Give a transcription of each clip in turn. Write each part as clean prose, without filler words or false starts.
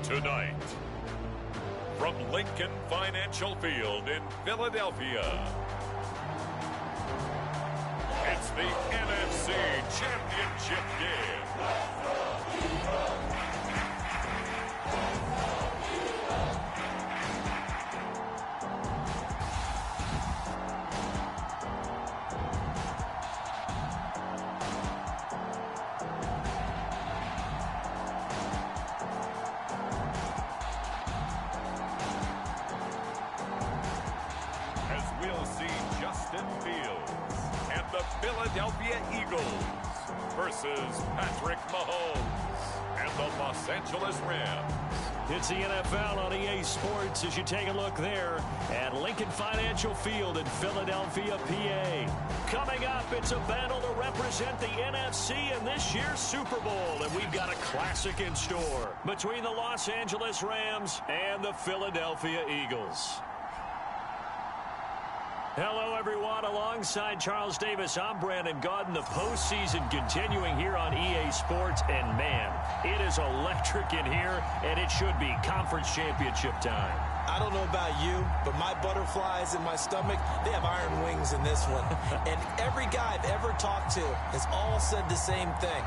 Tonight, from Lincoln Financial Field in Philadelphia, it's the NFC Championship game. Philadelphia Eagles versus Patrick Mahomes and the Los Angeles Rams. It's the NFL on EA Sports as you take a look there at Lincoln Financial Field in Philadelphia, PA. Coming up, it's a battle to represent the NFC in this year's Super Bowl, and we've got a classic in store between the Los Angeles Rams and the Philadelphia Eagles. Hello, everyone. Alongside Charles Davis, I'm Brandon Gaudin. The postseason continuing here on EA Sports. And, man, it is electric in here, and it should be conference championship time. I don't know about you, but my butterflies in my stomach, they have iron wings in this one. And every guy I've ever talked to has all said the same thing.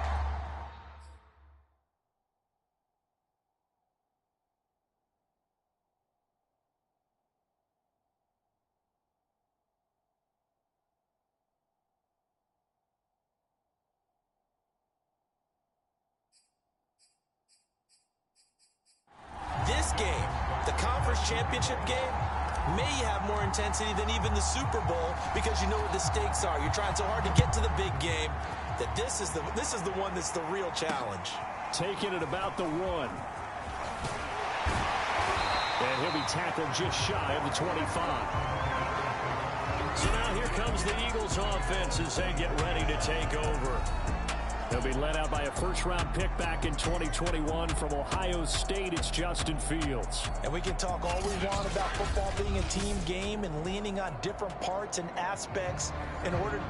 This game, the conference championship game, may have more intensity than even the Super Bowl because you know what the stakes are. You're trying so hard to get to the big game that this is the one that's the real challenge. Taking it about the 1. And he'll be tackled just shy of the 25. So now here comes the Eagles offense as they get ready to take over. They'll be led out by a first-round pick back in 2021 from Ohio State. It's Justin Fields. And we can talk all we want about football being a team game and leaning on different parts and aspects in order to...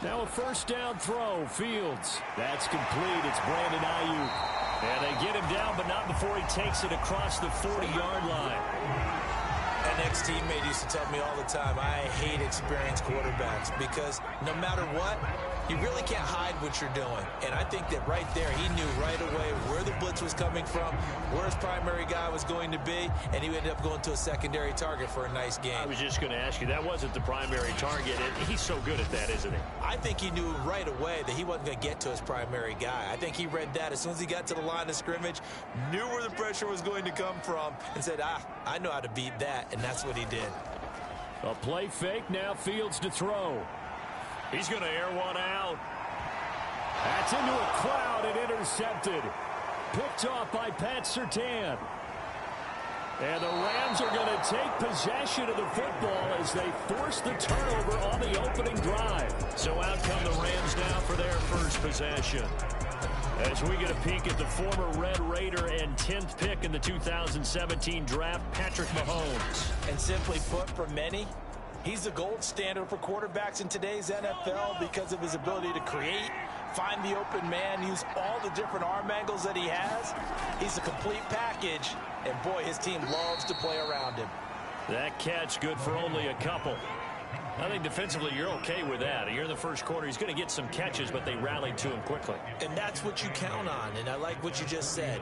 Now a first down throw. Fields. That's complete. It's Brandon Ayuk. And they get him down, but not before he takes it across the 40-yard line. An ex-teammate used to tell me all the time, I hate experienced quarterbacks because no matter what, you really can't hide what you're doing. And I think that right there, he knew right away where the blitz was coming from, where his primary guy was going to be, and he ended up going to a secondary target for a nice game. I was just going to ask you, that wasn't the primary target, and he's so good at that, isn't he? I think he knew right away that he wasn't going to get to his primary guy. I think he read that as soon as he got to the line of scrimmage, knew where the pressure was going to come from, and said, I know how to beat that, and that's what he did. A play fake, now Fields to throw. He's going to air one out. That's into a cloud and intercepted. Picked off by Pat Surtain. And the Rams are going to take possession of the football as they force the turnover on the opening drive. So out come the Rams now for their first possession. As we get a peek at the former Red Raider and 10th pick in the 2017 draft, Patrick Mahomes. And simply put, for many, he's the gold standard for quarterbacks in today's NFL because of his ability to create, find the open man, use all the different arm angles that he has. He's a complete package, and boy, his team loves to play around him. That catch good for only a couple. I think defensively you're okay with that. You're in the first quarter. He's going to get some catches, but they rallied to him quickly. And that's what you count on, and I like what you just said.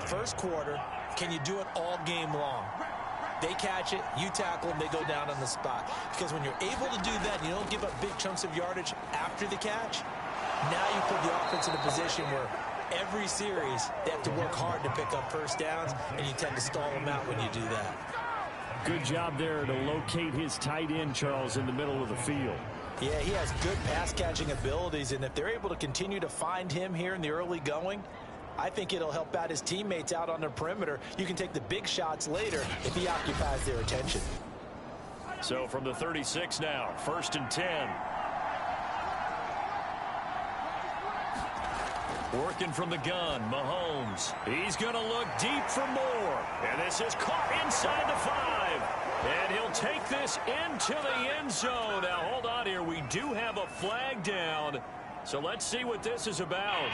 First quarter, can you do it all game long? They catch it, you tackle them, they go down on the spot. Because when you're able to do that, you don't give up big chunks of yardage after the catch, now you put the offense in a position where every series they have to work hard to pick up first downs, and you tend to stall them out when you do that. Good job there to locate his tight end, Charles, in the middle of the field. Yeah, he has good pass-catching abilities, and if they're able to continue to find him here in the early going, I think it'll help out his teammates out on the perimeter. You can take the big shots later if he occupies their attention. So from the 36 now, 1st and 10. Working from the gun, Mahomes. He's going to look deep for more. And this is caught inside the 5. And he'll take this into the end zone. Now, hold on here. We do have a flag down. So let's see what this is about.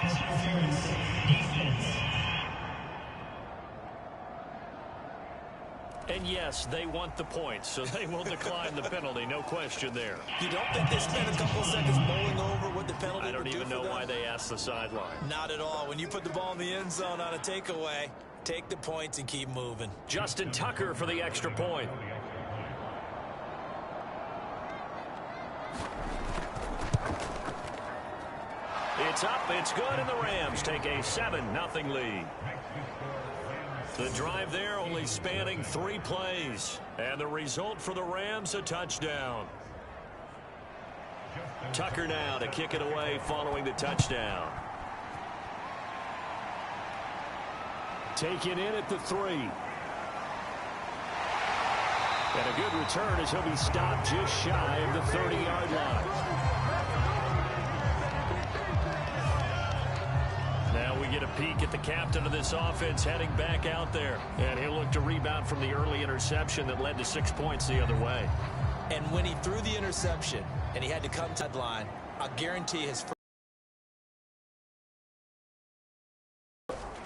And yes, they want the points, so they will decline the penalty. No question there. You don't think they spent a couple of seconds mulling over what the penalty would do? I don't even know why they asked the sideline. Not at all. When you put the ball in the end zone on a takeaway, take the points and keep moving. Justin Tucker for the extra point. It's up, it's good, and the Rams take a 7-0 lead. The drive there only spanning 3 plays. And the result for the Rams, a touchdown. Tucker now to kick it away following the touchdown. Taken in at the 3. And a good return as he'll be stopped just shy of the 30-yard line. Now we get a peek at the captain of this offense heading back out there. And he'll look to rebound from the early interception that led to 6 points the other way. And when he threw the interception and he had to come to the line, I guarantee his first.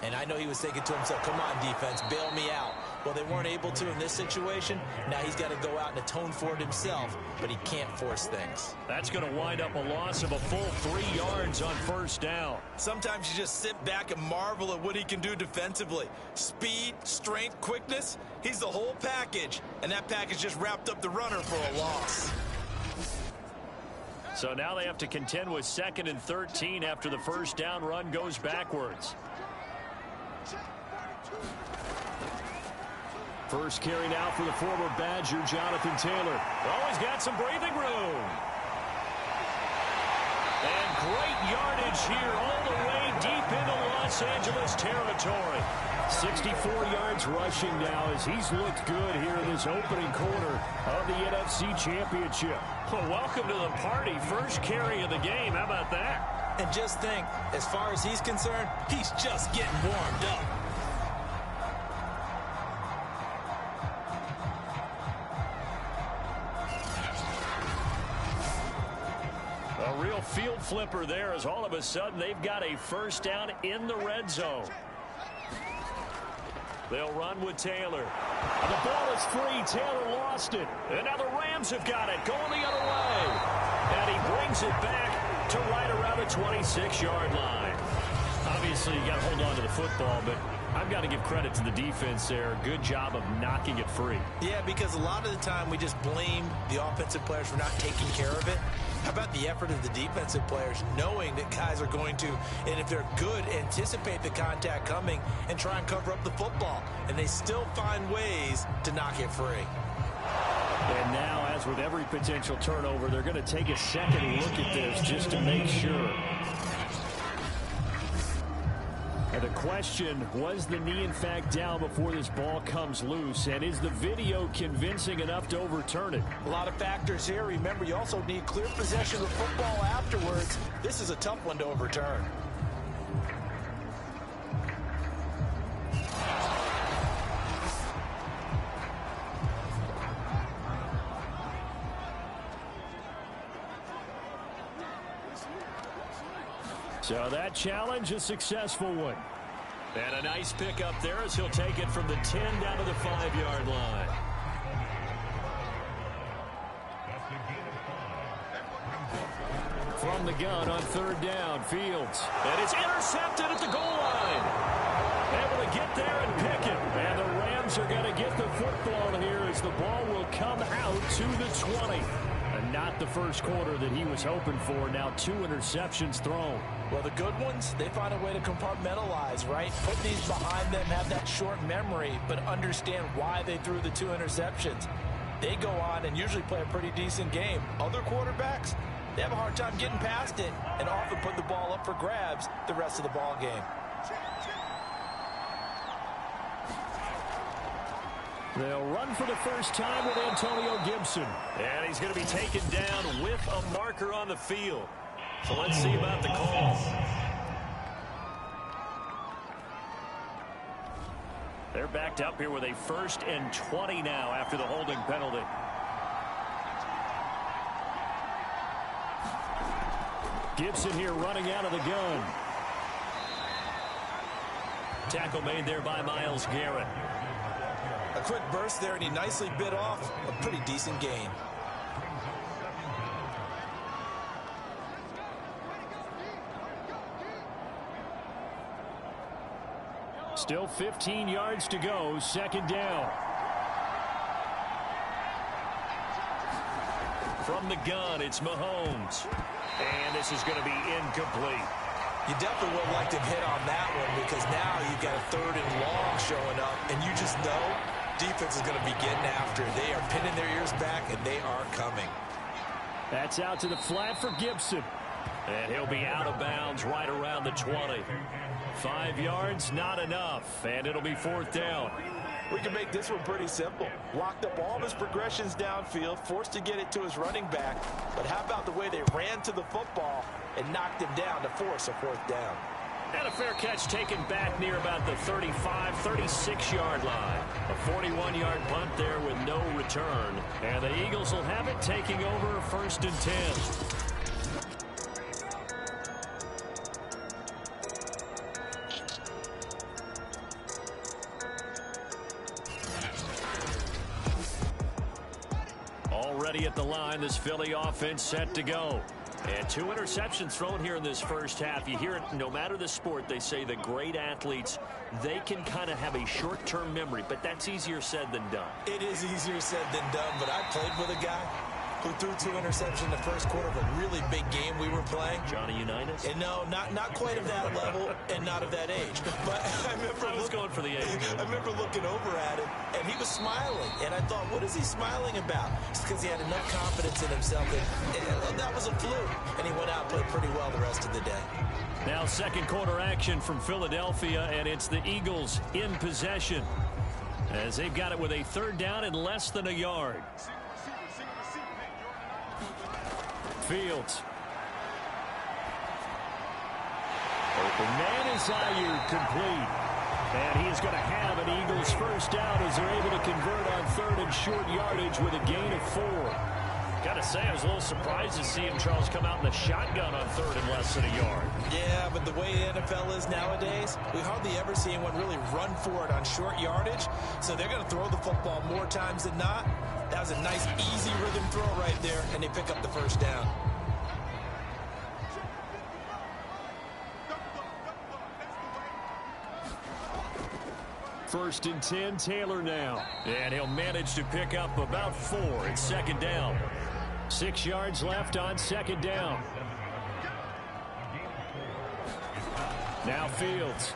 And I know he was thinking to himself, come on, defense, bail me out. Well, they weren't able to in this situation. Now he's got to go out and atone for it himself, but he can't force things. That's going to wind up a loss of a full 3 yards on 1st down. Sometimes you just sit back and marvel at what he can do defensively. Speed, strength, quickness, he's the whole package. And that package just wrapped up the runner for a loss. So now they have to contend with 2nd and 13 after the 1st down run goes backwards. First carry now for the former Badger, Jonathan Taylor. Always got some breathing room. And great yardage here all the way deep into Los Angeles territory. 64 yards rushing now as he's looked good here in this opening quarter of the NFC Championship. Well, welcome to the party. First carry of the game. How about that? And just think, as far as he's concerned, he's just getting warmed up. A real field flipper there as all of a sudden they've got a 1st down in the red zone. They'll run with Taylor. And the ball is free. Taylor lost it. And now the Rams have got it going the other way. And he brings it back to right around the 26-yard line. Obviously, you got to hold on to the football, but I've got to give credit to the defense there. Good job of knocking it free. Yeah, because a lot of the time we just blame the offensive players for not taking care of it. How about the effort of the defensive players knowing that guys are going to, and if they're good, anticipate the contact coming and try and cover up the football. And they still find ways to knock it free. And now, as with every potential turnover, they're going to take a second look at this just to make sure. And the question, was the knee in fact down before this ball comes loose? And is the video convincing enough to overturn it? A lot of factors here. Remember, you also need clear possession of the football afterwards. This is a tough one to overturn. So that challenge, a successful one. And a nice pick up there as he'll take it from the 10 down to the 5-yard line. From the gun on 3rd down, Fields. And it's intercepted at the goal line. Able to get there and pick it. And the Rams are going to get the football here as the ball will come out to the 20. And not the first quarter that he was hoping for. Now 2 interceptions thrown. Well, the good ones, they find a way to compartmentalize, right? Put these behind them, have that short memory, but understand why they threw the 2 interceptions. They go on and usually play a pretty decent game. Other quarterbacks, they have a hard time getting past it and often put the ball up for grabs the rest of the ball game. They'll run for the first time with Antonio Gibson. And he's going to be taken down with a marker on the field. So let's see about the call. They're backed up here with a 1st and 20 now after the holding penalty. Gibson here running out of the gun. Tackle made there by Myles Garrett. A quick burst there, and he nicely bit off a pretty decent gain. Still 15 yards to go, 2nd down. From the gun, it's Mahomes. And this is going to be incomplete. You definitely would like to hit on that one because now you've got a 3rd and long showing up, and you just know defense is going to be getting after it. They are pinning their ears back, and they are coming. That's out to the flat for Gibson. And he'll be out of bounds right around the 20. 5 yards, not enough, and it'll be 4th down. We can make this one pretty simple. Locked up all of his progressions downfield, forced to get it to his running back. But how about the way they ran to the football and knocked him down to force a 4th down? And a fair catch taken back near about the 35, 36-yard line. A 41-yard punt there with no return. And the Eagles will have it taking over 1st and 10. Already at the line, this Philly offense set to go. And 2 interceptions thrown here in this first half. You hear it no matter the sport, they say the great athletes, they can kind of have a short-term memory, but that's easier said than done. It is easier said than done, but I played with a guy who threw 2 interceptions in the first quarter of a really big game we were playing. Johnny Unitas? And no, not quite of that level and not of that age. But I was going for the age. I remember looking over at him, and he was smiling. And I thought, what is he smiling about? It's because he had enough confidence in himself that that was a fluke. And he went out and played pretty well the rest of the day. Now 2nd quarter action from Philadelphia, and it's the Eagles in possession as they've got it with a 3rd down and less than a yard. Fields. Open man is Ayuk, complete. And he is going to have an Eagles 1st down as they're able to convert on 3rd and short yardage with a gain of 4. Got to say, I was a little surprised to see him, Charles, come out in the shotgun on 3rd and less than a yard. Yeah, but the way the NFL is nowadays, we hardly ever see anyone really run for it on short yardage. So they're going to throw the football more times than not. That was a nice, easy rhythm throw right there, and they pick up the 1st down. First and 10, Taylor now. And he'll manage to pick up about 4. It's 2nd down. 6 yards left on 2nd down. Now Fields.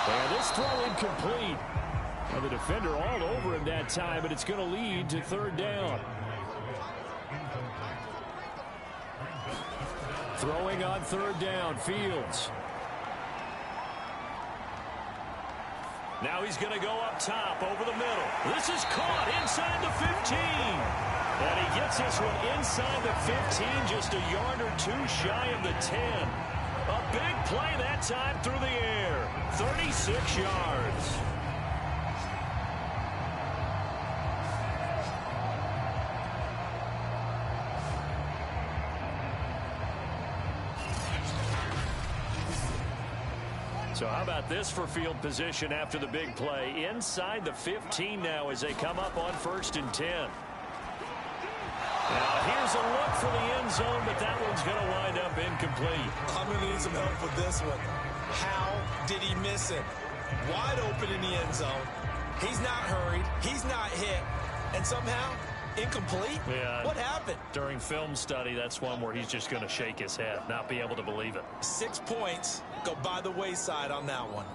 And this throw incomplete. And the defender all over him that time, but it's going to lead to 3rd down. Throwing on 3rd down, Fields. Now he's going to go up top over the middle. This is caught inside the 15. And he gets this one inside the 15, just a yard or 2 shy of the 10. A big play that time through the air. 36 yards. So how about this for field position after the big play? Inside the 15 now as they come up on 1st and 10. Now here's a look for the end zone, but that one's going to wind up incomplete. I'm going to need some help with this one. How did he miss it? Wide open in the end zone. He's not hurried. He's not hit. And somehow, incomplete? Yeah. What happened? During film study, that's one where he's just going to shake his head, not be able to believe it. 6 points go by the wayside on that one.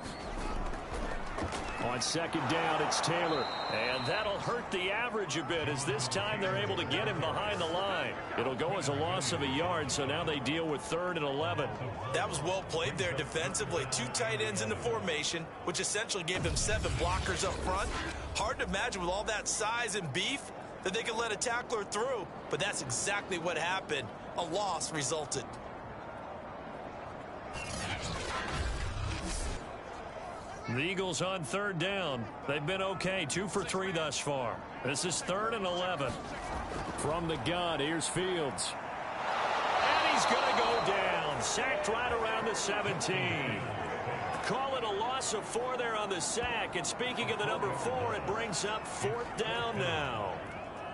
On second down, it's Taylor. And that'll hurt the average a bit, as this time they're able to get him behind the line. It'll go as a loss of a yard, so now they deal with 3rd and 11. That was well played there defensively. 2 tight ends in the formation, which essentially gave them 7 blockers up front. Hard to imagine with all that size and beef that they could let a tackler through, but that's exactly what happened. A loss resulted. The Eagles on 3rd down. They've been okay, 2 for 3 thus far. This is 3rd and 11. From the gun, here's Fields. And he's going to go down. Sacked right around the 17. Call it a loss of 4 there on the sack. And speaking of the number 4, it brings up 4th down now.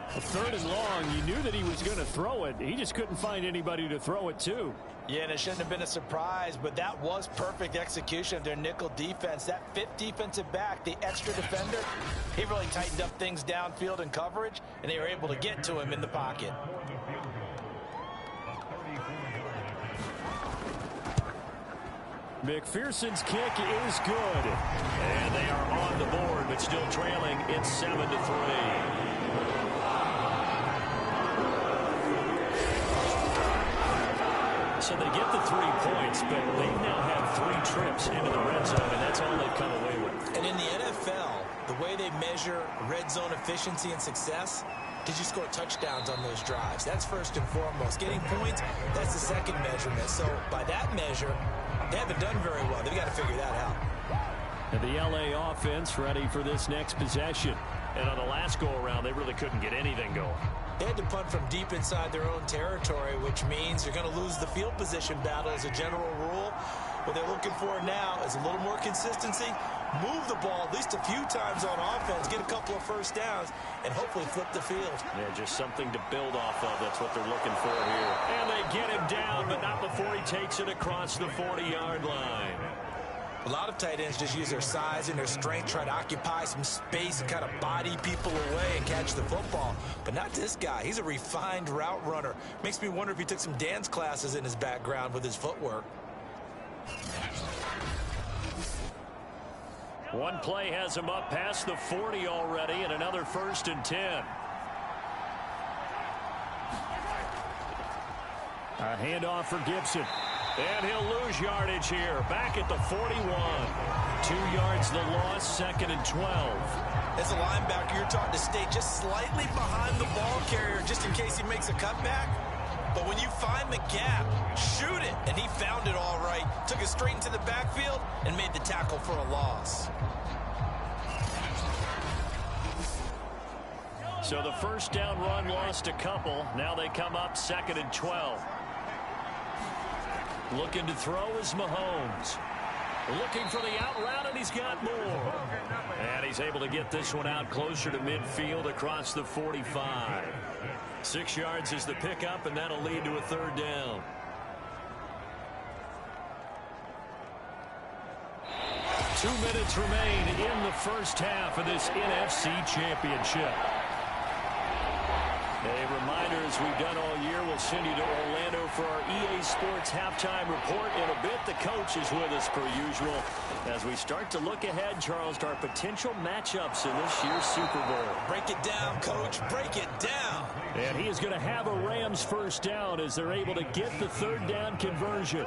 3rd and long, you knew that he was going to throw it. He just couldn't find anybody to throw it to. Yeah, and it shouldn't have been a surprise, but that was perfect execution of their nickel defense. That 5th defensive back, the extra defender, he really tightened up things downfield in coverage, and they were able to get to him in the pocket. McPherson's kick is good. And they are on the board, but still trailing. It's 7-3. So they get the 3 points, but they now have 3 trips into the red zone, and that's all they've come away with. And in the NFL, the way they measure red zone efficiency and success, did you score touchdowns on those drives? That's first and foremost. Getting points, that's the second measurement. So by that measure, they haven't done very well. They've got to figure that out. And the LA offense ready for this next possession. And on the last go-around, they really couldn't get anything going. They had to punt from deep inside their own territory, which means you're going to lose the field position battle as a general rule. What they're looking for now is a little more consistency, move the ball at least a few times on offense, get a couple of first downs, and hopefully flip the field. Yeah, just something to build off of. That's what they're looking for here. And they get him down, but not before he takes it across the 40-yard line. A lot of tight ends just use their size and their strength, try to occupy some space and kind of body people away and catch the football. But not this guy. He's a refined route runner. Makes me wonder if he took some dance classes in his background with his footwork. One play has him up past the 40 already, and another 1st and 10. A handoff for Gibson. And he'll lose yardage here. Back at the 41. 2 yards the loss, 2nd and 12. As a linebacker, you're taught to stay just slightly behind the ball carrier just in case he makes a cutback. But when you find the gap, shoot it. And he found it all right. Took it straight into the backfield and made the tackle for a loss. So the first down run lost a couple. Now they come up 2nd and 12. Looking to throw is Mahomes. Looking for the out route, and he's got more. And he's able to get this one out closer to midfield across the 45. 6 yards is the pickup, and that'll lead to a 3rd down. Two minutes remain in the first half of this NFC Championship. A reminder, as we've done all year, we'll send you to Orlando for our EA Sports halftime report. In a bit, the coach is with us per usual as we start to look ahead, Charles, to our potential matchups in this year's Super Bowl. Break it down, Coach. Break it down. And he is going to have a Rams first down as they're able to get the 3rd down conversion.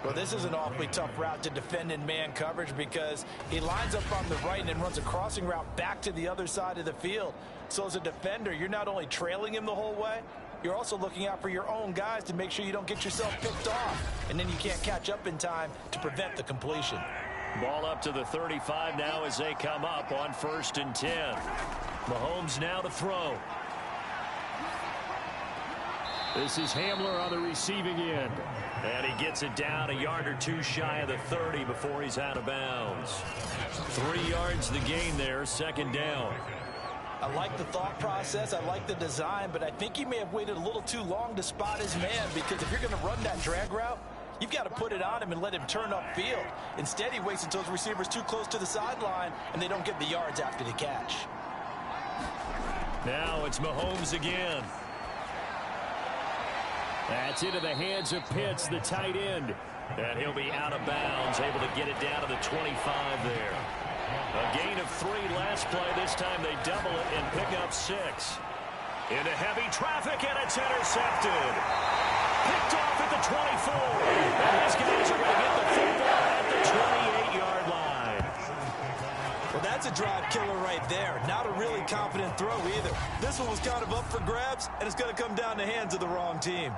Well, this is an awfully tough route to defend in man coverage because he lines up on the right and then runs a crossing route back to the other side of the field. So as a defender, you're not only trailing him the whole way, you're also looking out for your own guys to make sure you don't get yourself picked off. And then you can't catch up in time to prevent the completion. Ball up to the 35 now as they come up on 1st and 10. Mahomes now to throw. This is Hamler on the receiving end. And he gets it down a yard or two shy of the 30 before he's out of bounds. 3 yards the gain there, 2nd down. I like the thought process. I like the design, but I think he may have waited a little too long to spot his man, because if you're going to run that drag route, you've got to put it on him and let him turn upfield. Instead, he waits until his receiver's too close to the sideline, and they don't get the yards after the catch. Now it's Mahomes again. That's into the hands of Pitts, the tight end. And he'll be out of bounds, able to get it down to the 25 there. A gain of 3 last play. This time they double it and pick up 6. Into heavy traffic, and it's intercepted. Picked off at the 24. And these guys are going to get the football at the 28-yard line. Well, that's a drive killer right there. Not a really confident throw either. This one was kind of up for grabs, and it's going to come down the hands of the wrong team.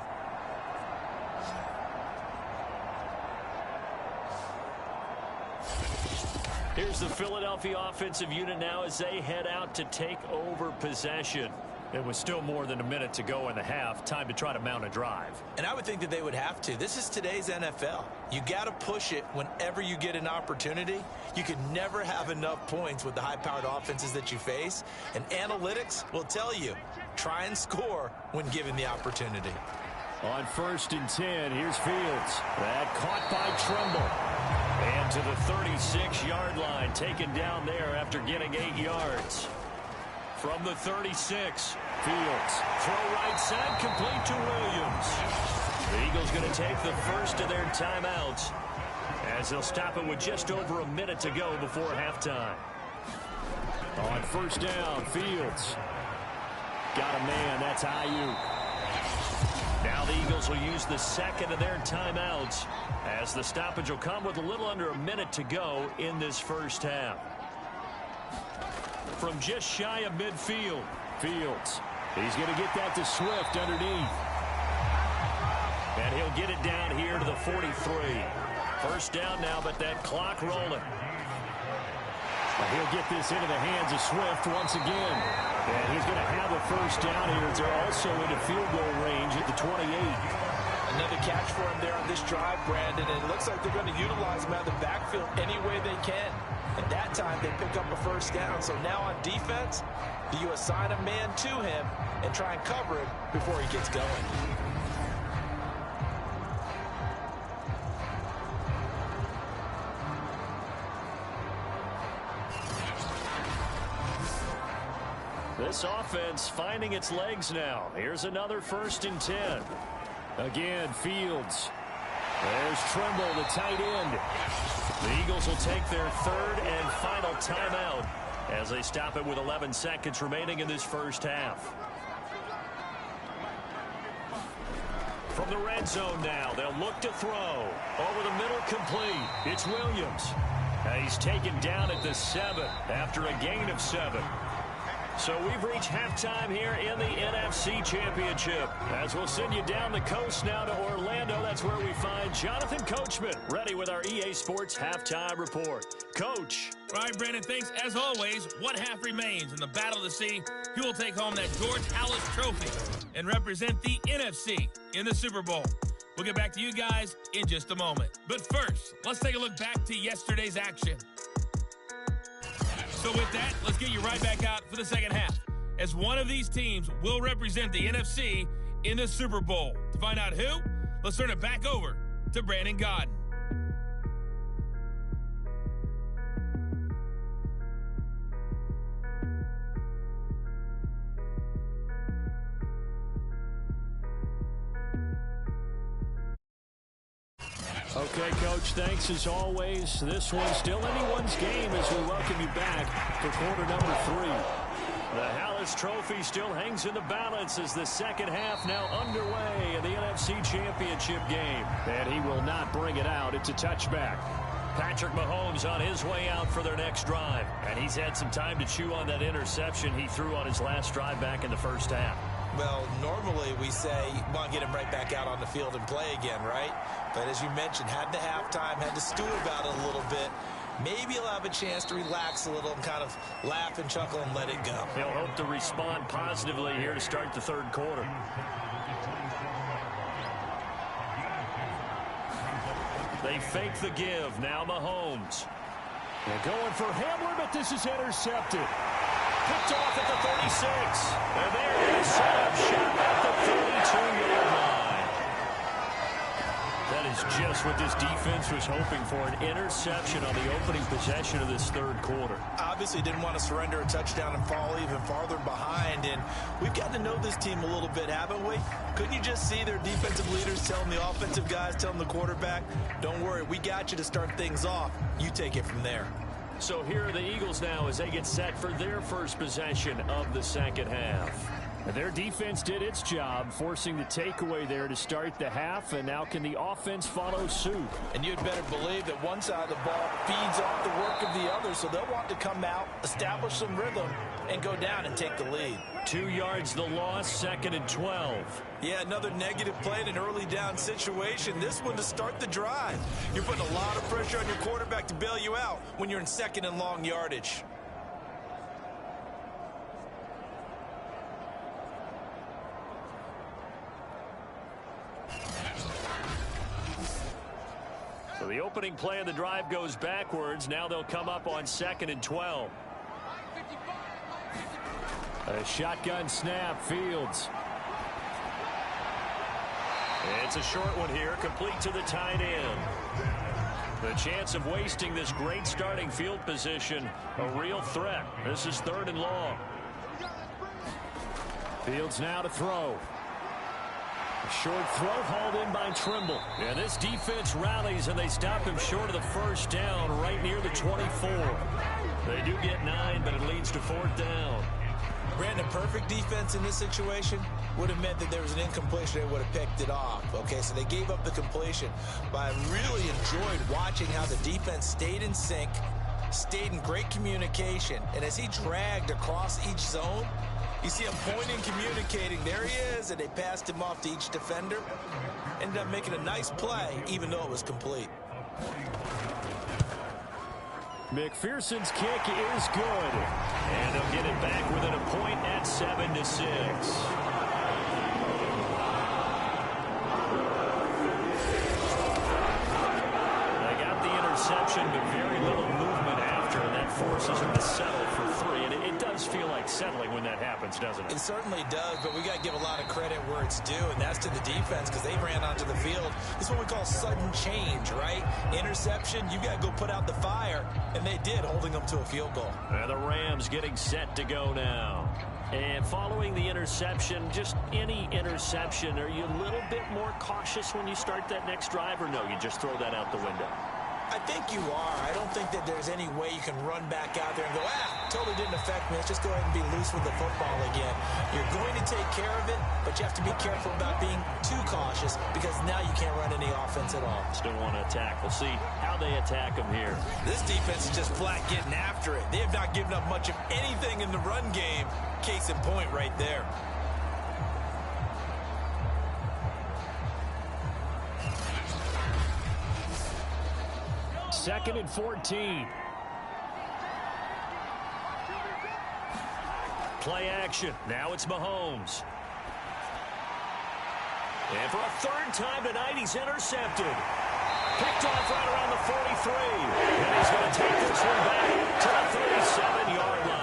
Here's the Philadelphia offensive unit now as they head out to take over possession. It was still more than a minute to go in the half. Time to try to mount a drive. And I would think that they would have to. This is today's NFL. You got to push it whenever you get an opportunity. You can never have enough points with the high-powered offenses that you face. And analytics will tell you, try and score when given the opportunity. On 1st and 10, here's Fields. That caught by Tremble. And to the 36-yard line, taken down there after getting 8 yards. From the 36, Fields. Throw right side, complete to Williams. The Eagles going to take the first of their timeouts as they'll stop it with just over a minute to go before halftime. On 1st down, Fields. Got a man, that's Ayuk. Now the Eagles will use the second of their timeouts as the stoppage will come with a little under a minute to go in this first half. From just shy of midfield, Fields. He's going to get that to Swift underneath. And he'll get it down here to the 43. First down now, but that clock rolling. He'll get this into the hands of Swift once again. And he's going to have a first down here as they're also into field goal range at the 28. Another catch for him there on this drive, Brandon. And it looks like they're going to utilize him out of the backfield any way they can. At that time, they pick up a first down. So now on defense, you assign a man to him and try and cover him before he gets going. This offense finding its legs now. Here's another 1st and 10. Again, Fields. There's Tremble, the tight end. The Eagles will take their 3rd and final timeout as they stop it with 11 seconds remaining in this first half. From the red zone now, they'll look to throw. Over the middle, complete. It's Williams. He's taken down at the 7 after a gain of 7. So we've reached halftime here in the NFC Championship. As we'll send you down the coast now to Orlando, that's where we find Jonathan Coachman, ready with our EA Sports Halftime Report. Coach. All right, Brandon, thanks. As always, one half remains in the Battle of the Sea. He will take home that George Halas Trophy and represent the NFC in the Super Bowl. We'll get back to you guys in just a moment. But first, let's take a look back to yesterday's action. So with that, let's get you right back out for the second half, as one of these teams will represent the NFC in the Super Bowl. To find out who, let's turn it back over to Brandon Godden. Okay, Coach, thanks as always. This one's still anyone's game as we welcome you back for quarter number 3. The Halas Trophy still hangs in the balance as the second half now underway in the NFC Championship game. And he will not bring it out. It's a touchback. Patrick Mahomes on his way out for their next drive. And he's had some time to chew on that interception he threw on his last drive back in the first half. Well, normally we say, well, get him right back out on the field and play again, right? But as you mentioned, had the halftime, had to stew about it a little bit. Maybe he'll have a chance to relax a little and kind of laugh and chuckle and let it go. He'll hope to respond positively here to start the third quarter. They fake the give. Now Mahomes. They're going for Hamler, but this is intercepted. Picked off at the 36. And there is set up shot at the 32-yard line. That is just what this defense was hoping for, an interception on the opening possession of this third quarter. Obviously didn't want to surrender a touchdown and fall even farther behind. And we've gotten to know this team a little bit, haven't we? Couldn't you just see their defensive leaders telling the offensive guys, telling the quarterback, don't worry, we got you to start things off. You take it from there. So here are the Eagles now as they get set for their first possession of the second half. Their defense did its job, forcing the takeaway there to start the half, and now can the offense follow suit? And you'd better believe that one side of the ball feeds off the work of the other, so they'll want to come out, establish some rhythm, and go down and take the lead. 2 yards the loss, 2nd and 12. Yeah, another negative play in an early down situation. This one to start the drive. You're putting a lot of pressure on your quarterback to bail you out when you're in 2nd and long yardage. So the opening play of the drive goes backwards. Now they'll come up on 2nd and 12. A shotgun snap, Fields. It's a short one here, complete to the tight end. The chance of wasting this great starting field position, a real threat. This is 3rd and long. Fields now to throw. A short throw hauled in by Trimble. And this defense rallies, and they stop him short of the first down right near the 24. They do get 9, but it leads to 4th down. Brandon, perfect defense in this situation would have meant that there was an incompletion. They would have picked it off. Okay, so they gave up the completion. But I really enjoyed watching how the defense stayed in sync, stayed in great communication. And as he dragged across each zone, you see him pointing, communicating. There he is, and they passed him off to each defender. Ended up making a nice play, even though it was complete. McPherson's kick is good. And they'll get it back within a point at 7-6. They got the interception, but very little movement after, and that forces them to settle for 3. And it does feel like settling when that happens, doesn't it? It certainly does, but we got to give a lot of credit where it's due, and that's to the defense because they ran onto the field. This is what we call sudden change, right? Interception, you got to go put out the fire, and they did, holding them to a field goal. And the Rams getting set to go now. And following the interception, just any interception, are you a little bit more cautious when you start that next drive, or no, you just throw that out the window? I think you are. I don't think that there's any way you can run back out there and go, totally didn't affect me. Let's just go ahead and be loose with the football again. You're going to take care of it, but you have to be careful about being too cautious because now you can't run any offense at all. Still want to attack. We'll see how they attack them here. This defense is just flat getting after it. They have not given up much of anything in the run game. Case in point right there. Second and 14. Play action. Now it's Mahomes. And for a 3rd time tonight, he's intercepted. Picked off right around the 43. And he's going to take this one back to the 37-yard line.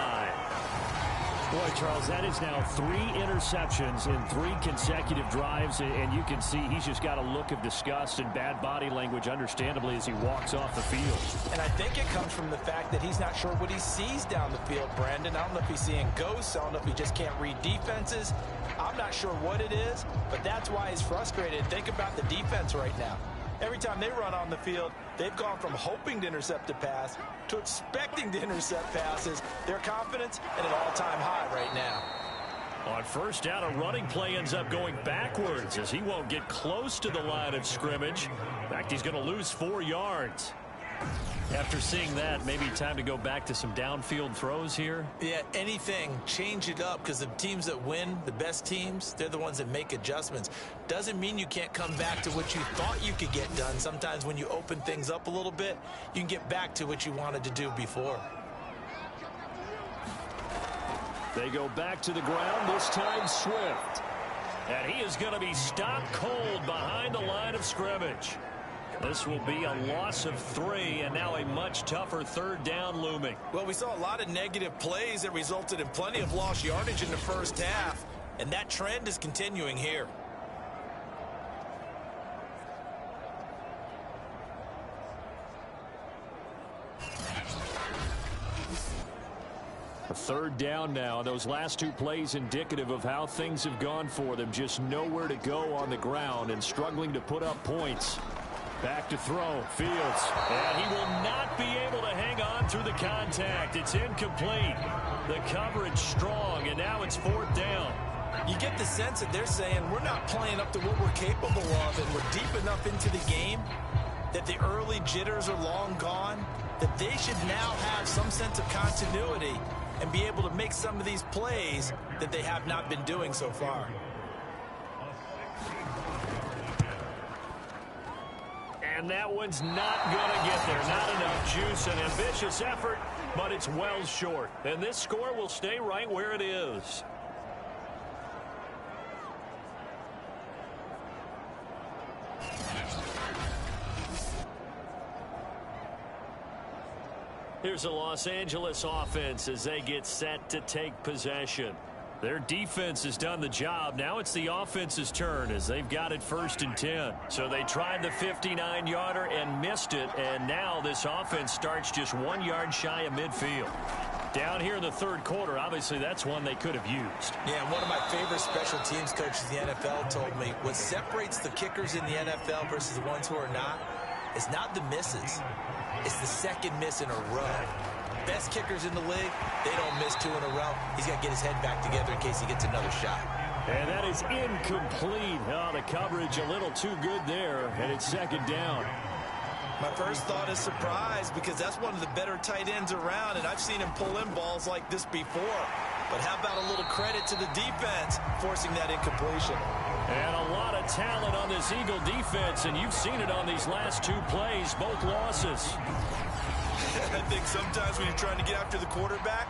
Boy, Charles, that is now 3 interceptions in 3 consecutive drives, and you can see he's just got a look of disgust and bad body language, understandably, as he walks off the field. And I think it comes from the fact that he's not sure what he sees down the field, Brandon. I don't know if he's seeing ghosts. I don't know if he just can't read defenses. I'm not sure what it is, but that's why he's frustrated. Think about the defense right now. Every time they run on the field, they've gone from hoping to intercept a pass to expecting to intercept passes. Their confidence at an all-time high right now. On first down, a running play ends up going backwards as he won't get close to the line of scrimmage. In fact, he's going to lose 4 yards. After seeing that, maybe time to go back to some downfield throws here. Yeah, anything. Change it up because the teams that win, the best teams, they're the ones that make adjustments. Doesn't mean you can't come back to what you thought you could get done. Sometimes when you open things up a little bit, you can get back to what you wanted to do before. They go back to the ground, this time Swift. And he is going to be stopped cold behind the line of scrimmage. This will be a loss of 3, and now a much tougher 3rd down looming. Well, we saw a lot of negative plays that resulted in plenty of lost yardage in the first half, and that trend is continuing here. A 3rd down now. Those last 2 plays indicative of how things have gone for them. Just nowhere to go on the ground and struggling to put up points. Back to throw. Fields. And he will not be able to hang on through the contact. It's incomplete. The coverage strong, and now it's 4th down. You get the sense that they're saying we're not playing up to what we're capable of, and we're deep enough into the game that the early jitters are long gone, that they should now have some sense of continuity and be able to make some of these plays that they have not been doing so far. And that one's not going to get there. Not enough juice. An ambitious effort, but it's well short. And this score will stay right where it is. Here's the Los Angeles offense as they get set to take possession. Their defense has done the job. Now it's the offense's turn as they've got it 1st and 10. So they tried the 59-yarder and missed it, and now this offense starts just 1 yard shy of midfield. Down here in the 3rd quarter, obviously that's one they could have used. Yeah, and one of my favorite special teams coaches in the NFL told me what separates the kickers in the NFL versus the ones who are not is not the misses. It's the second miss in a row. Best kickers in the league, they don't miss 2 in a row. He's got to get his head back together in case he gets another shot. And that is incomplete. Oh, the coverage a little too good there, and it's 2nd down. My first thought is surprise because that's one of the better tight ends around, and I've seen him pull in balls like this before. But how about a little credit to the defense forcing that incompletion? And a lot of talent on this Eagle defense, and you've seen it on these last 2 plays, both losses. I think sometimes when you're trying to get after the quarterback,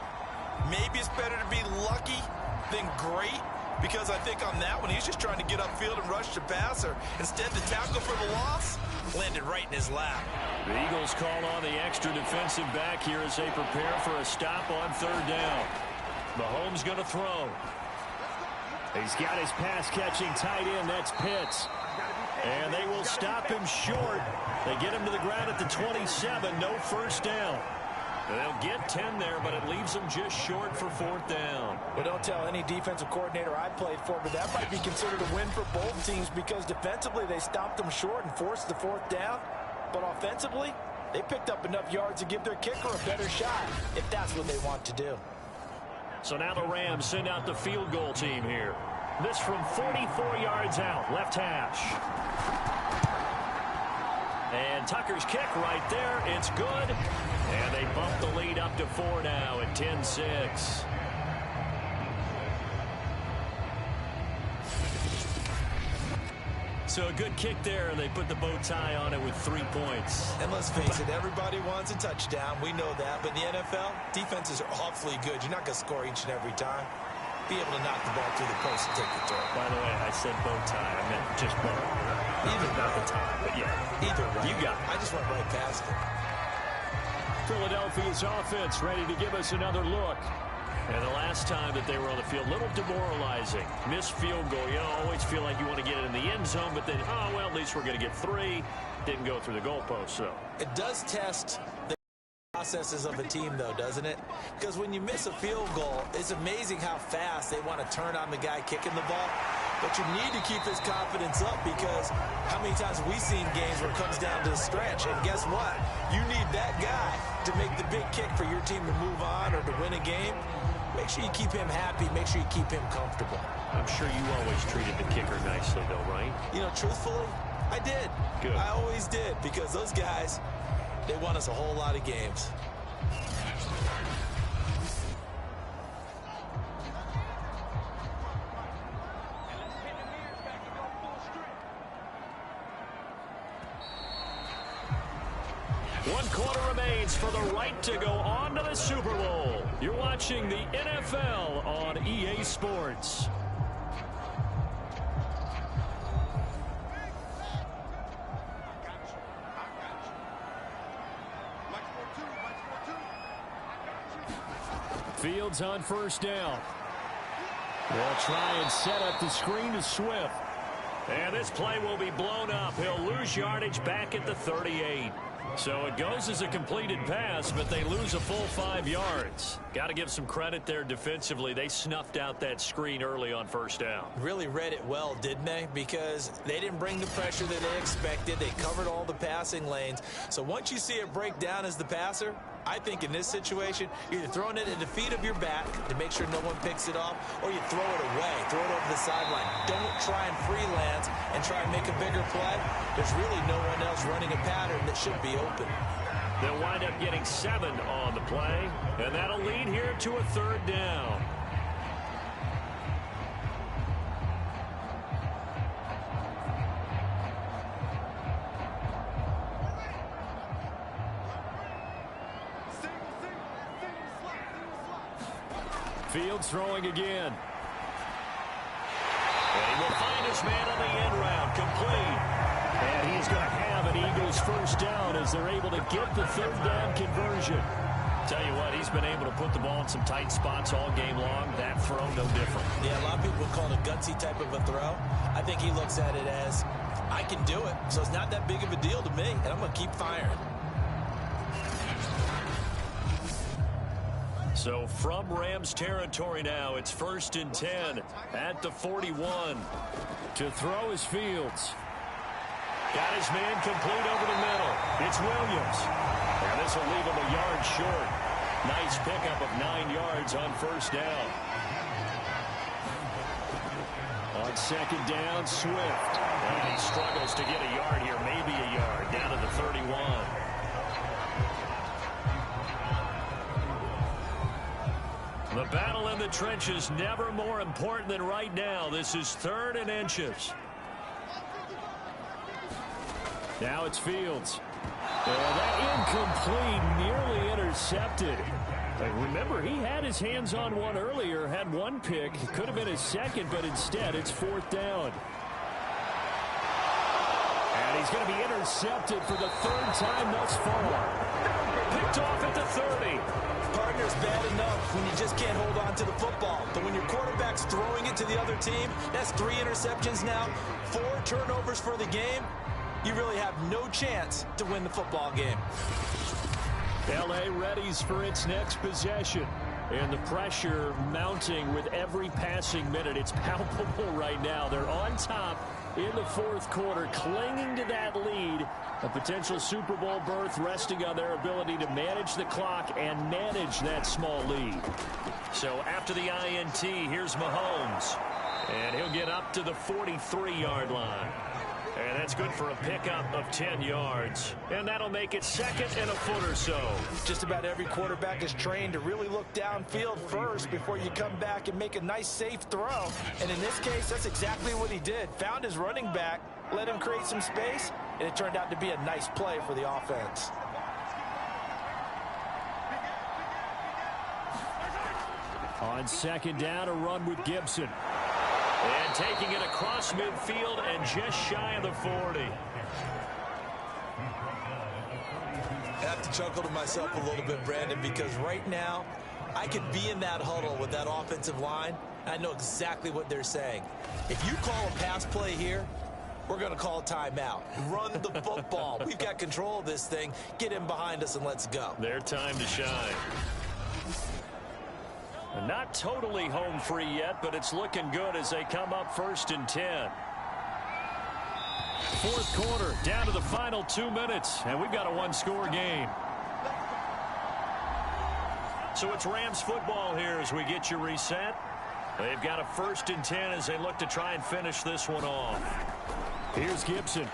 maybe it's better to be lucky than great, because I think on that one, he's just trying to get upfield and rush the passer. Instead, the tackle for the loss landed right in his lap. The Eagles call on the extra defensive back here as they prepare for a stop on 3rd down. Mahomes going to throw. He's got his pass-catching tight end. That's Pitts. And they will stop him short. They get him to the ground at the 27. No 1st down. They'll get 10 there, but it leaves them just short for 4th down. Well, don't tell any defensive coordinator I played for, but that might be considered a win for both teams because defensively they stopped them short and forced the 4th down. But offensively, they picked up enough yards to give their kicker a better shot if that's what they want to do. So now the Rams send out the field goal team here. This from 44 yards out, left hash. And Tucker's kick right there. It's good. And they bump the lead up to 4 now at 10-6. So a good kick there, and they put the bow tie on it with 3 points. And let's face it, everybody wants a touchdown. We know that. But in the NFL, defenses are awfully good. You're not going to score each and every time. Be able to knock the ball through the post and take the turn. By the way, I said bow tie. I meant just bow. Either not the tie, but yeah. Either way. You got it. I just went right past it. Philadelphia's offense ready to give us another look. And the last time that they were on the field, a little demoralizing. Missed field goal. You always feel like you want to get it in the end zone, but then, oh, well, at least we're going to get 3. Didn't go through the goalpost, so. It does test the processes of a team, though, doesn't it? Because when you miss a field goal, it's amazing how fast they want to turn on the guy kicking the ball. But you need to keep his confidence up because how many times have we seen games where it comes down to the stretch? And guess what? You need that guy to make the big kick for your team to move on or to win a game. Make sure you keep him happy. Make sure you keep him comfortable. I'm sure you always treated the kicker nicely, though, right? You know, truthfully, I did. Good. I always did because those guys, they won us a whole lot of games. One quarter remains for the right to go on to the Super Bowl. You're watching the NFL on EA Sports. Fields on 1st down. They'll try and set up the screen to Swift. And this play will be blown up. He'll lose yardage back at the 38. So it goes as a completed pass, but they lose a full 5 yards. Got to give some credit there defensively. They snuffed out that screen early on first down. Really read it well, didn't they? Because they didn't bring the pressure that they expected. They covered all the passing lanes. So once you see it break down as the passer, I think in this situation, you're either throwing it at the feet of your back to make sure no one picks it off, or you throw it away, throw it over the sideline. Don't try and freelance and try and make a bigger play. There's really no one else running a pattern that should be open. They'll wind up getting 7 on the play, and that'll lead here to a 3rd down. Fields throwing again. And he will find his man on the end round, complete. And he's going to have an Eagles first down as they're able to get the 3rd down conversion. Tell you what, he's been able to put the ball in some tight spots all game long. That throw, no different. Yeah, a lot of people would call it a gutsy type of a throw. I think he looks at it as, I can do it, so it's not that big of a deal to me, and I'm going to keep firing. So from Rams territory now, it's 1st and 10 at the 41. To throw is Fields. Got his man complete over the middle. It's Williams. And this will leave him a yard short. Nice pickup of 9 yards on first down. On 2nd down, Swift. And he struggles to get a yard here, maybe a yard, down to the 31. The battle in the trenches never more important than right now. This is 3rd and inches. Now it's Fields. That incomplete, nearly intercepted. Remember, he had his hands on one earlier, had one pick. It could have been his second, but instead it's 4th down. And he's going to be intercepted for the 3rd time thus far. Picked off at the 30. Partner's bad enough when you just can't hold on to the football. But when your quarterback's throwing it to the other team, that's 3 interceptions now, 4 turnovers for the game. You really have no chance to win the football game. L.A. readies for its next possession. And the pressure mounting with every passing minute. It's palpable right now. They're on top in the 4th quarter, clinging to that lead. A potential Super Bowl berth resting on their ability to manage the clock and manage that small lead. So after the INT, here's Mahomes. And he'll get up to the 43-yard line. And that's good for a pickup of 10 yards. And that'll make it 2nd and a foot or so. Just about every quarterback is trained to really look downfield first before you come back and make a nice, safe throw. And in this case, that's exactly what he did. Found his running back, let him create some space, and it turned out to be a nice play for the offense. On 2nd down, a run with Gibson. And taking it across midfield and just shy of the 40. I have to chuckle to myself a little bit, Brandon, because right now I could be in that huddle with that offensive line. I know exactly what they're saying. If you call a pass play here, we're going to call a timeout. Run the football. We've got control of this thing. Get in behind us and let's go. Their time to shine. Not totally home free yet, but it's looking good as they come up 1st and 10. 4th quarter, down to the final 2 minutes, and we've got a 1-score game. So it's Rams football here as we get you reset. They've got a 1st and 10 as they look to try and finish this one off. Here's Gibson.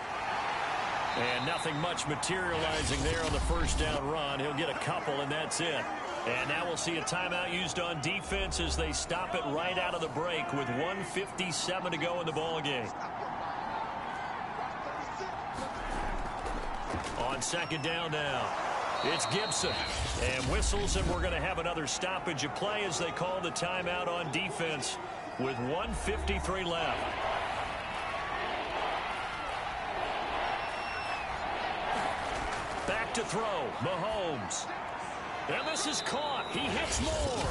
And nothing much materializing there on the 1st down run. He'll get a couple, and that's it. And now we'll see a timeout used on defense as they stop it right out of the break with 1:57 to go in the ballgame. On 2nd down now, it's Gibson. And whistles, and we're going to have another stoppage of play as they call the timeout on defense with 1:53 left. Back to throw, Mahomes. And this is caught. He hits more.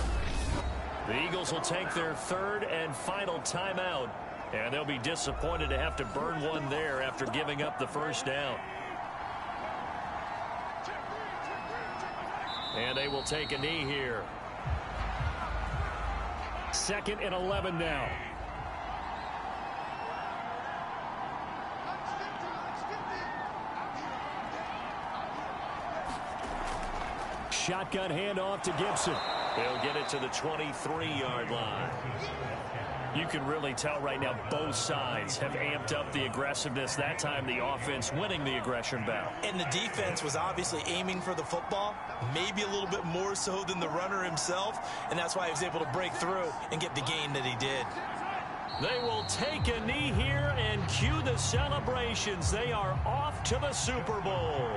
The Eagles will take their 3rd and final timeout. And they'll be disappointed to have to burn one there after giving up the 1st down. And they will take a knee here. 2nd and 11 now. Shotgun handoff to Gibson. They'll get it to the 23-yard line. You can really tell right now both sides have amped up the aggressiveness. That time the offense winning the aggression battle. And the defense was obviously aiming for the football, maybe a little bit more so than the runner himself, and that's why he was able to break through and get the gain that he did. They will take a knee here and cue the celebrations. They are off to the Super Bowl.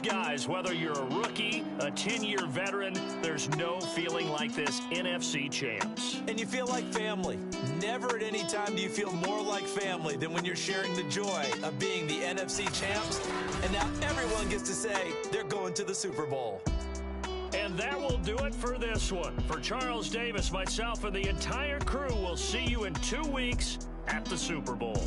Guys, whether you're a rookie, a 10-year veteran, there's no feeling like this NFC champs. And you feel like family. Never at any time do you feel more like family than when you're sharing the joy of being the NFC champs. And now everyone gets to say they're going to the Super Bowl. And that will do it for this one. For Charles Davis, myself, and the entire crew, we'll see you in 2 weeks at the Super Bowl.